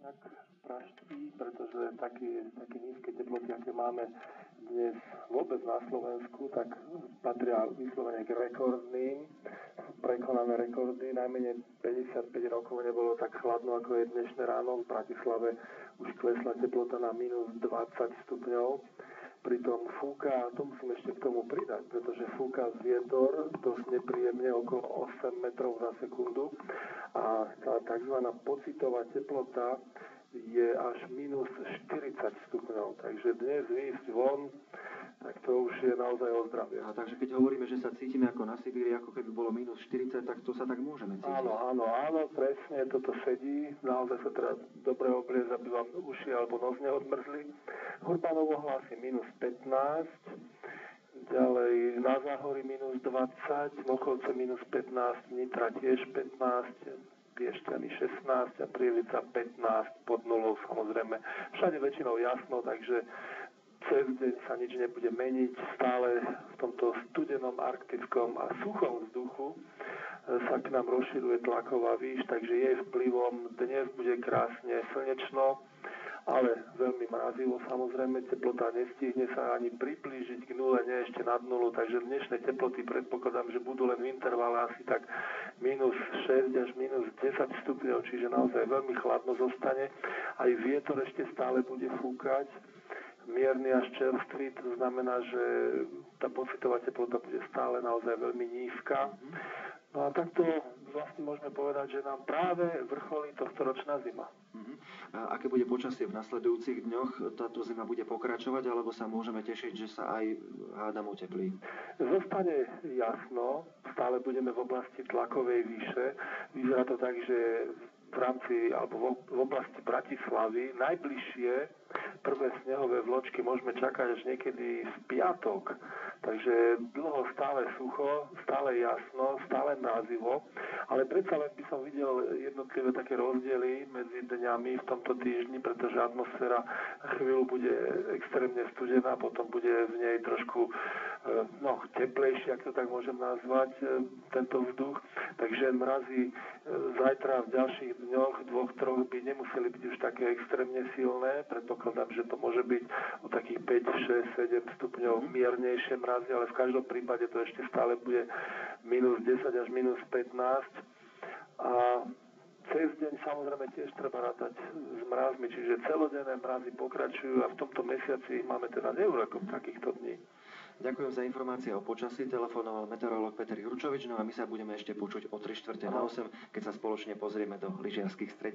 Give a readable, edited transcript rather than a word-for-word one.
tak praští, pretože také nízke teploty, aké máme dnes vôbec na Slovensku, tak patria vyslovene k rekordným. Prekonané rekordy. Najmenej 55 rokov nebolo tak chladno, ako je dnešné ráno. V Bratislave už klesla teplota na minus 20 stupňov. Pritom fúka, a to musím ešte k tomu pridať, pretože fúka vietor dosť nepríjemne okolo 8 metrov za sekundu a tá tzv. Pocitová teplota je až minus 40 stupňov. Takže dnes výjsť von, tak to už je naozaj o zdravie. A takže keď hovoríme, že sa cítime ako na Sibíri, ako keby bolo minus 40, tak to sa tak môžeme cítiť. Áno, presne, toto sedí. Naozaj sa treba dobre obliecť, aby vám uši alebo nos neodmrzli. Hurbanovo hlási minus 15, ďalej na Záhorí minus 20, Mokovce minus 15, Nitra tiež 15, Piešťany 16 a Prievidza 15 pod nulou samozrejme. Všade väčšinou jasno, takže cez deň sa nič nebude meniť. Stále v tomto studenom, arktickom a suchom vzduchu sa k nám rozširuje tlaková výš, takže jej vplyvom dnes bude krásne slnečno, ale veľmi mrazivo samozrejme. Teplota nestihne sa ani priblížiť k nule, nie ešte nad nulu, takže dnešné teploty predpokladám, že budú len v intervale asi tak minus 6 až minus 10 stupňov, čiže naozaj veľmi chladno zostane. Aj vietor ešte stále bude fúkať, mierny až čerstvý, to znamená, že tá pocitová teplota bude stále naozaj veľmi nízka. No a takto vlastne môžeme povedať, že nám práve vrcholí tohtoročná zima. A aké bude počasie v nasledujúcich dňoch? Táto zima bude pokračovať, alebo sa môžeme tešiť, že sa aj hádam oteplí? Zostane jasno, stále budeme v oblasti tlakovej výše. Vyzerá to tak, že v rámci alebo v oblasti Bratislavy najbližšie prvé snehové vločky môžeme čakať až niekedy v piatok. Takže dlho stále sucho, stále jasno, stále mrazivo, ale predsa len by som videl jednotlivé také rozdiely medzi dňami v tomto týždni, pretože atmosféra chvíľu bude extrémne studená, potom bude v nej trošku teplejšie, ak to tak môžem nazvať, tento vzduch. Takže mrazy zajtra v ďalších dňoch, 2-3 by nemuseli byť už také extrémne silné. Predpokladám, že to môže byť o takých 5, 6, 7 stupňov miernejšie mrazy, ale v každom prípade to ešte stále bude minus 10 až minus 15. A cez deň samozrejme tiež treba rátať s mrazmi, čiže celodenné mrazy pokračujú a v tomto mesiaci máme teda neurekom takýchto dní. Ďakujem za informácie o počasí. Telefonoval meteorológ Peter Jurčovič, no a my sa budeme ešte počuť o 3/4 na 8, keď sa spoločne pozrieme do lyžiarskych stredí.